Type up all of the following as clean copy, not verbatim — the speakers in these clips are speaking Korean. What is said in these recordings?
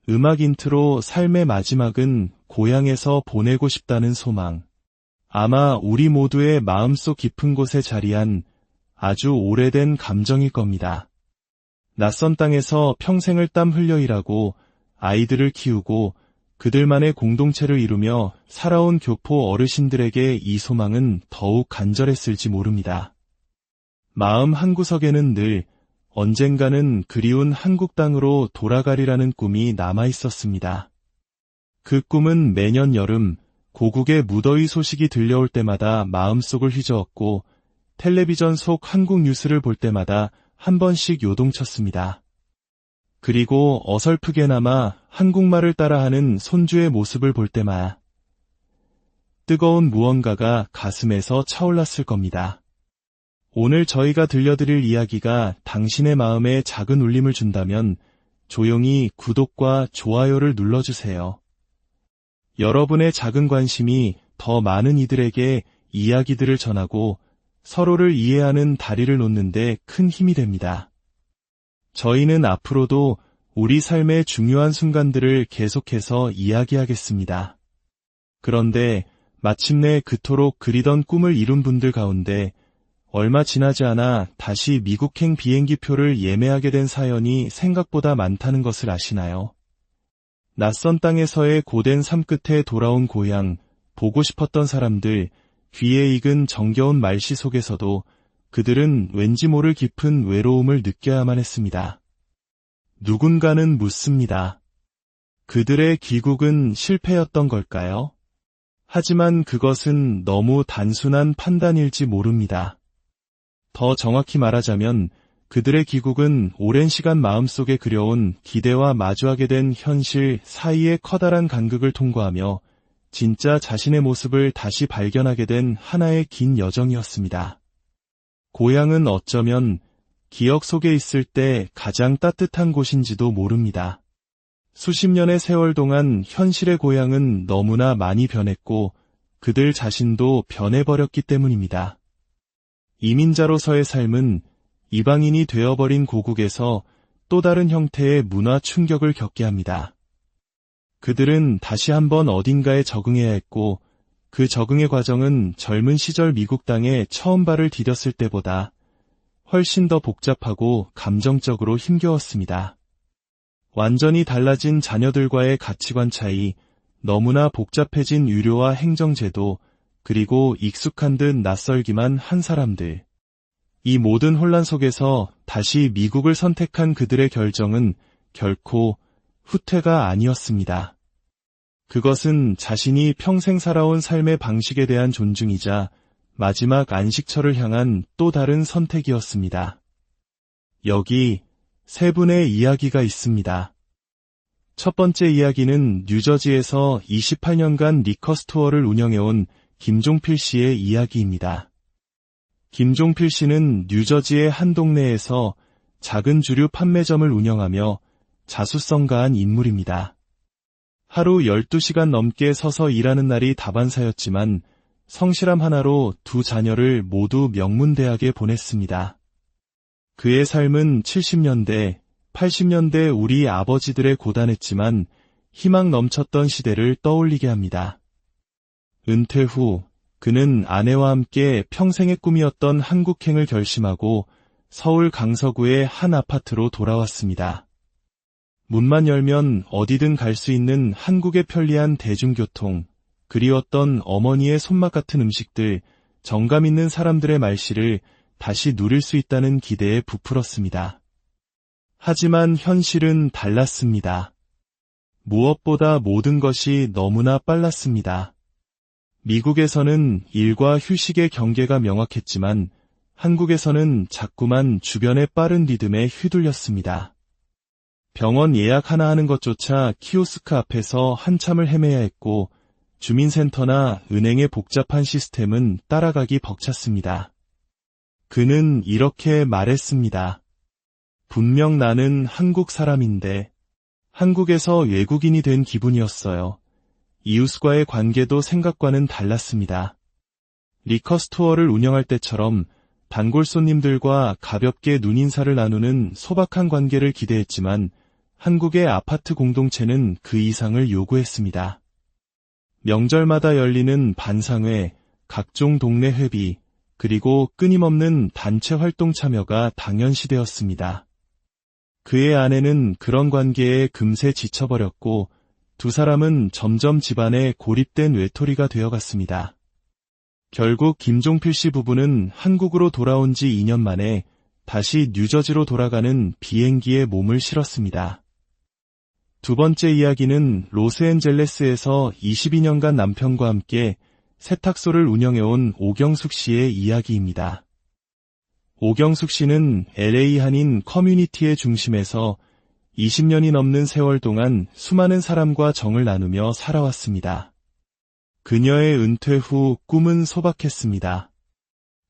음악 인트로 삶의 마지막은 고향에서 보내고 싶다는 소망. 아마 우리 모두의 마음속 깊은 곳에 자리한 아주 오래된 감정일 겁니다. 낯선 땅에서 평생을 땀 흘려 일하고 아이들을 키우고 그들만의 공동체를 이루며 살아온 교포 어르신들에게 이 소망은 더욱 간절했을지 모릅니다. 마음 한구석에는 늘 언젠가는 그리운 한국 땅으로 돌아가리라는 꿈이 남아 있었습니다. 그 꿈은 매년 여름 고국의 무더위 소식이 들려올 때마다 마음속을 휘저었고 텔레비전 속 한국 뉴스를 볼 때마다 한 번씩 요동쳤습니다. 그리고 어설프게나마 한국말을 따라하는 손주의 모습을 볼 때마다 뜨거운 무언가가 가슴에서 차올랐을 겁니다. 오늘 저희가 들려드릴 이야기가 당신의 마음에 작은 울림을 준다면 조용히 구독과 좋아요를 눌러주세요. 여러분의 작은 관심이 더 많은 이들에게 이야기들을 전하고 서로를 이해하는 다리를 놓는데 큰 힘이 됩니다. 저희는 앞으로도 우리 삶의 중요한 순간들을 계속해서 이야기하겠습니다. 그런데 마침내 그토록 그리던 꿈을 이룬 분들 가운데 얼마 지나지 않아 다시 미국행 비행기표를 예매하게 된 사연이 생각보다 많다는 것을 아시나요? 낯선 땅에서의 고된 삶 끝에 돌아온 고향, 보고 싶었던 사람들, 귀에 익은 정겨운 말씨 속에서도 그들은 왠지 모를 깊은 외로움을 느껴야만 했습니다. 누군가는 묻습니다. 그들의 귀국은 실패였던 걸까요? 하지만 그것은 너무 단순한 판단일지 모릅니다. 더 정확히 말하자면 그들의 귀국은 오랜 시간 마음속에 그려온 기대와 마주하게 된 현실 사이의 커다란 간극을 통과하며 진짜 자신의 모습을 다시 발견하게 된 하나의 긴 여정이었습니다. 고향은 어쩌면 기억 속에 있을 때 가장 따뜻한 곳인지도 모릅니다. 수십 년의 세월 동안 현실의 고향은 너무나 많이 변했고 그들 자신도 변해버렸기 때문입니다. 이민자로서의 삶은 이방인이 되어버린 고국에서 또 다른 형태의 문화 충격을 겪게 합니다. 그들은 다시 한번 어딘가에 적응해야 했고 그 적응의 과정은 젊은 시절 미국 땅에 처음 발을 디뎠을 때보다 훨씬 더 복잡하고 감정적으로 힘겨웠습니다. 완전히 달라진 자녀들과의 가치관 차이, 너무나 복잡해진 유료와 행정제도, 그리고 익숙한 듯 낯설기만 한 사람들. 이 모든 혼란 속에서 다시 미국을 선택한 그들의 결정은 결코 후퇴가 아니었습니다. 그것은 자신이 평생 살아온 삶의 방식에 대한 존중이자 마지막 안식처를 향한 또 다른 선택이었습니다. 여기 세 분의 이야기가 있습니다. 첫 번째 이야기는 뉴저지에서 28년간 리커 스토어를 운영해온 김종필 씨의 이야기입니다. 김종필 씨는 뉴저지의 한 동네에서 작은 주류 판매점을 운영하며 자수성가한 인물입니다. 하루 12시간 넘게 서서 일하는 날이 다반사였지만 성실함 하나로 두 자녀를 모두 명문대학에 보냈습니다. 그의 삶은 70년대, 80년대 우리 아버지들의 고단했지만 희망 넘쳤던 시대를 떠올리게 합니다. 은퇴 후 그는 아내와 함께 평생의 꿈이었던 한국행을 결심하고 서울 강서구의 한 아파트로 돌아왔습니다. 문만 열면 어디든 갈 수 있는 한국의 편리한 대중교통, 그리웠던 어머니의 손맛 같은 음식들, 정감 있는 사람들의 말씨를 다시 누릴 수 있다는 기대에 부풀었습니다. 하지만 현실은 달랐습니다. 무엇보다 모든 것이 너무나 빨랐습니다. 미국에서는 일과 휴식의 경계가 명확했지만 한국에서는 자꾸만 주변의 빠른 리듬에 휘둘렸습니다. 병원 예약 하나 하는 것조차 키오스크 앞에서 한참을 헤매야 했고 주민센터나 은행의 복잡한 시스템은 따라가기 벅찼습니다. 그는 이렇게 말했습니다. 분명 나는 한국 사람인데 한국에서 외국인이 된 기분이었어요. 이웃과의 관계도 생각과는 달랐습니다. 리커 스토어를 운영할 때처럼 단골 손님들과 가볍게 눈인사를 나누는 소박한 관계를 기대했지만 한국의 아파트 공동체는 그 이상을 요구했습니다. 명절마다 열리는 반상회, 각종 동네 회비, 그리고 끊임없는 단체 활동 참여가 당연시되었습니다. 그의 아내는 그런 관계에 금세 지쳐버렸고 두 사람은 점점 집안에 고립된 외톨이가 되어갔습니다. 결국 김종필 씨 부부는 한국으로 돌아온 지 2년 만에 다시 뉴저지로 돌아가는 비행기에 몸을 실었습니다. 두 번째 이야기는 로스앤젤레스에서 22년간 남편과 함께 세탁소를 운영해온 오경숙 씨의 이야기입니다. 오경숙 씨는 LA 한인 커뮤니티의 중심에서 20년이 넘는 세월 동안 수많은 사람과 정을 나누며 살아왔습니다. 그녀의 은퇴 후 꿈은 소박했습니다.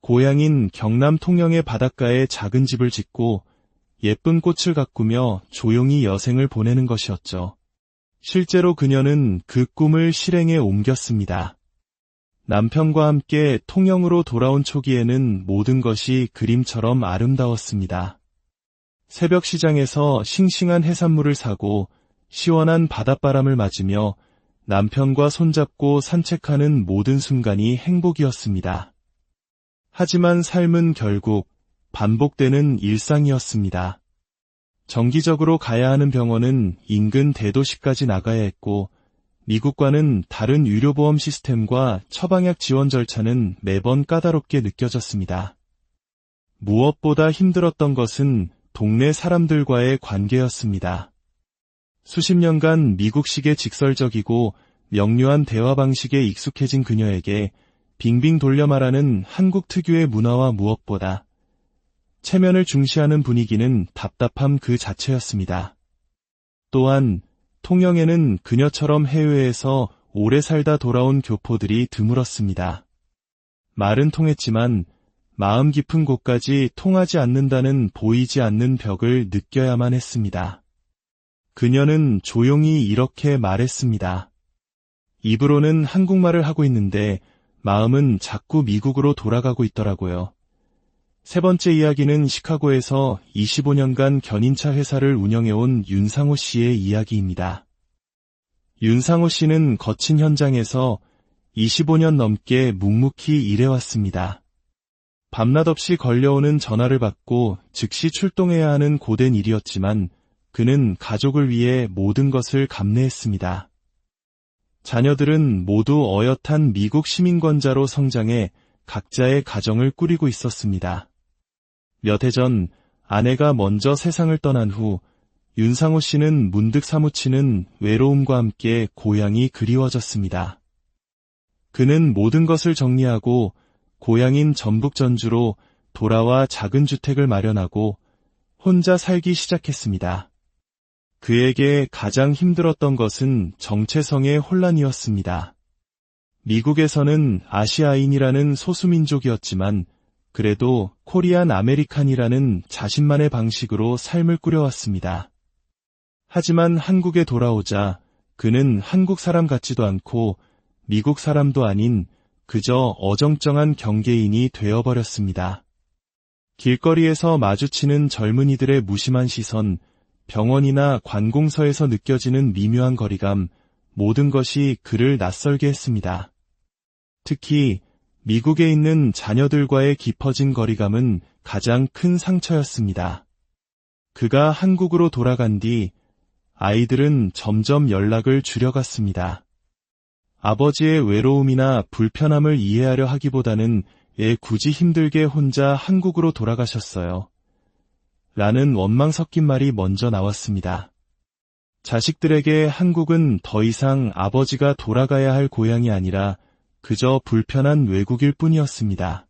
고향인 경남 통영의 바닷가에 작은 집을 짓고 예쁜 꽃을 가꾸며 조용히 여생을 보내는 것이었죠. 실제로 그녀는 그 꿈을 실행에 옮겼습니다. 남편과 함께 통영으로 돌아온 초기에는 모든 것이 그림처럼 아름다웠습니다. 새벽 시장에서 싱싱한 해산물을 사고 시원한 바닷바람을 맞으며 남편과 손잡고 산책하는 모든 순간이 행복이었습니다. 하지만 삶은 결국 반복되는 일상이었습니다. 정기적으로 가야 하는 병원은 인근 대도시까지 나가야 했고 미국과는 다른 의료보험 시스템과 처방약 지원 절차는 매번 까다롭게 느껴졌습니다. 무엇보다 힘들었던 것은 동네 사람들과의 관계였습니다. 수십 년간 미국식의 직설적이고 명료한 대화 방식에 익숙해진 그녀에게 빙빙 돌려 말하는 한국 특유의 문화와 무엇보다 체면을 중시하는 분위기는 답답함 그 자체였습니다. 또한 통영에는 그녀처럼 해외에서 오래 살다 돌아온 교포들이 드물었습니다. 말은 통했지만 마음 깊은 곳까지 통하지 않는다는 보이지 않는 벽을 느껴야만 했습니다. 그녀는 조용히 이렇게 말했습니다. 입으로는 한국말을 하고 있는데 마음은 자꾸 미국으로 돌아가고 있더라고요. 세 번째 이야기는 시카고에서 25년간 견인차 회사를 운영해온 윤상호 씨의 이야기입니다. 윤상호 씨는 거친 현장에서 25년 넘게 묵묵히 일해왔습니다. 밤낮 없이 걸려오는 전화를 받고 즉시 출동해야 하는 고된 일이었지만 그는 가족을 위해 모든 것을 감내했습니다. 자녀들은 모두 어엿한 미국 시민권자로 성장해 각자의 가정을 꾸리고 있었습니다. 몇 해 전 아내가 먼저 세상을 떠난 후 윤상호 씨는 문득 사무치는 외로움과 함께 고향이 그리워졌습니다. 그는 모든 것을 정리하고 고향인 전북 전주로 돌아와 작은 주택을 마련하고 혼자 살기 시작했습니다. 그에게 가장 힘들었던 것은 정체성의 혼란이었습니다. 미국에서는 아시아인이라는 소수민족이었지만 그래도 코리안 아메리칸이라는 자신만의 방식으로 삶을 꾸려왔습니다. 하지만 한국에 돌아오자 그는 한국 사람 같지도 않고 미국 사람도 아닌 그저 어정쩡한 경계인이 되어버렸습니다. 길거리에서 마주치는 젊은이들의 무심한 시선, 병원이나 관공서에서 느껴지는 미묘한 거리감, 모든 것이 그를 낯설게 했습니다. 특히 미국에 있는 자녀들과의 깊어진 거리감은 가장 큰 상처였습니다. 그가 한국으로 돌아간 뒤 아이들은 점점 연락을 줄여갔습니다. 아버지의 외로움이나 불편함을 이해하려 하기보다는 왜 굳이 힘들게 혼자 한국으로 돌아가셨어요? 라는 원망 섞인 말이 먼저 나왔습니다. 자식들에게 한국은 더 이상 아버지가 돌아가야 할 고향이 아니라 그저 불편한 외국일 뿐이었습니다.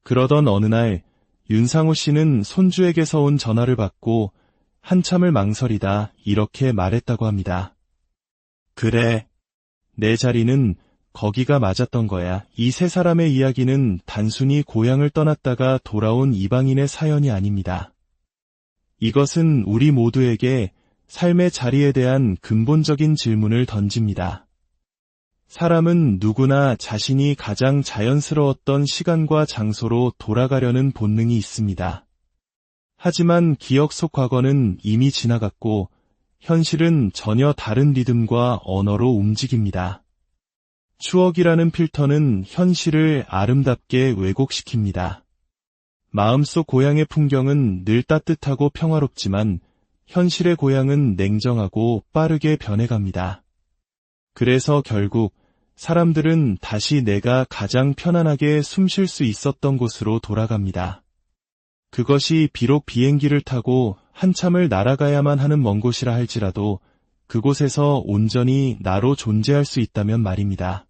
그러던 어느 날 윤상호 씨는 손주에게서 온 전화를 받고 한참을 망설이다 이렇게 말했다고 합니다. 그래, 내 자리는 거기가 맞았던 거야. 이 세 사람의 이야기는 단순히 고향을 떠났다가 돌아온 이방인의 사연이 아닙니다. 이것은 우리 모두에게 삶의 자리에 대한 근본적인 질문을 던집니다. 사람은 누구나 자신이 가장 자연스러웠던 시간과 장소로 돌아가려는 본능이 있습니다. 하지만 기억 속 과거는 이미 지나갔고 현실은 전혀 다른 리듬과 언어로 움직입니다. 추억이라는 필터는 현실을 아름답게 왜곡시킵니다. 마음속 고향의 풍경은 늘 따뜻하고 평화롭지만 현실의 고향은 냉정하고 빠르게 변해갑니다. 그래서 결국 사람들은 다시 내가 가장 편안하게 숨 쉴 수 있었던 곳으로 돌아갑니다. 그것이 비록 비행기를 타고 한참을 날아가야만 하는 먼 곳이라 할지라도 그곳에서 온전히 나로 존재할 수 있다면 말입니다.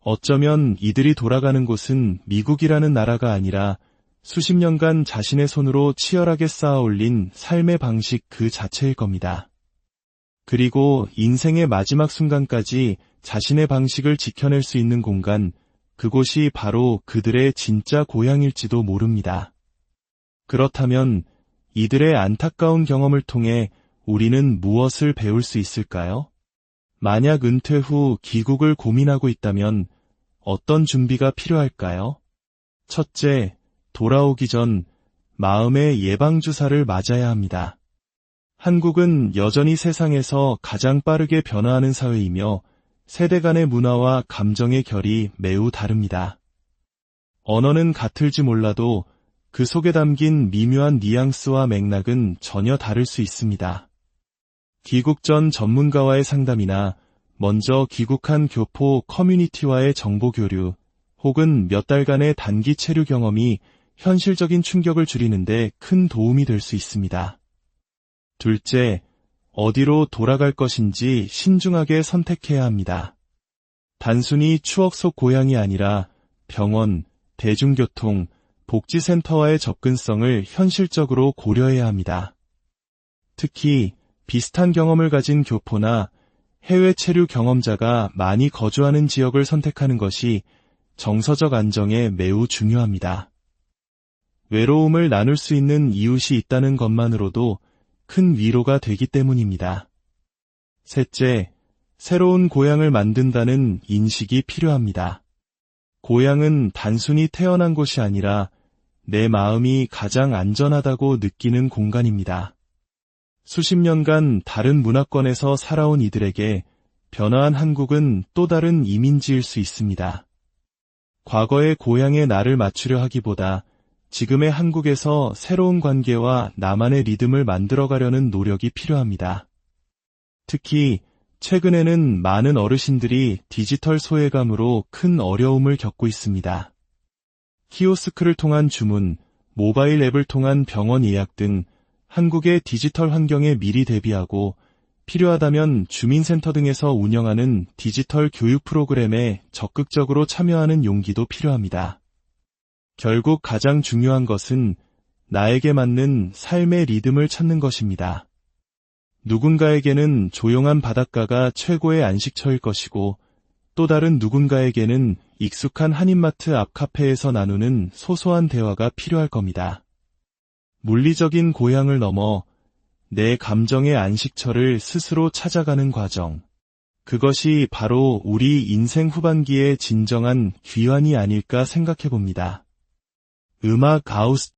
어쩌면 이들이 돌아가는 곳은 미국이라는 나라가 아니라 수십 년간 자신의 손으로 치열하게 쌓아 올린 삶의 방식 그 자체일 겁니다. 그리고 인생의 마지막 순간까지 자신의 방식을 지켜낼 수 있는 공간, 그곳이 바로 그들의 진짜 고향일지도 모릅니다. 그렇다면 이들의 안타까운 경험을 통해 우리는 무엇을 배울 수 있을까요? 만약 은퇴 후 귀국을 고민하고 있다면 어떤 준비가 필요할까요? 첫째, 돌아오기 전 마음의 예방주사를 맞아야 합니다. 한국은 여전히 세상에서 가장 빠르게 변화하는 사회이며 세대 간의 문화와 감정의 결이 매우 다릅니다. 언어는 같을지 몰라도 그 속에 담긴 미묘한 뉘앙스와 맥락은 전혀 다를 수 있습니다. 귀국 전 전문가와의 상담이나 먼저 귀국한 교포 커뮤니티와의 정보 교류, 혹은 몇 달간의 단기 체류 경험이 현실적인 충격을 줄이는데 큰 도움이 될 수 있습니다. 둘째, 어디로 돌아갈 것인지 신중하게 선택해야 합니다. 단순히 추억 속 고향이 아니라 병원, 대중교통, 복지센터와의 접근성을 현실적으로 고려해야 합니다. 특히 비슷한 경험을 가진 교포나 해외 체류 경험자가 많이 거주하는 지역을 선택하는 것이 정서적 안정에 매우 중요합니다. 외로움을 나눌 수 있는 이웃이 있다는 것만으로도 큰 위로가 되기 때문입니다. 셋째, 새로운 고향을 만든다는 인식이 필요합니다. 고향은 단순히 태어난 곳이 아니라 내 마음이 가장 안전하다고 느끼는 공간입니다. 수십 년간 다른 문화권에서 살아온 이들에게 변화한 한국은 또 다른 이민지일 수 있습니다. 과거의 고향에 나를 맞추려 하기보다 지금의 한국에서 새로운 관계와 나만의 리듬을 만들어가려는 노력이 필요합니다. 특히 최근에는 많은 어르신들이 디지털 소외감으로 큰 어려움을 겪고 있습니다. 키오스크를 통한 주문, 모바일 앱을 통한 병원 예약 등 한국의 디지털 환경에 미리 대비하고 필요하다면 주민센터 등에서 운영하는 디지털 교육 프로그램에 적극적으로 참여하는 용기도 필요합니다. 결국 가장 중요한 것은 나에게 맞는 삶의 리듬을 찾는 것입니다. 누군가에게는 조용한 바닷가가 최고의 안식처일 것이고 또 다른 누군가에게는 익숙한 한인마트 앞 카페에서 나누는 소소한 대화가 필요할 겁니다. 물리적인 고향을 넘어 내 감정의 안식처를 스스로 찾아가는 과정. 그것이 바로 우리 인생 후반기의 진정한 귀환이 아닐까 생각해 봅니다. 음악 아우스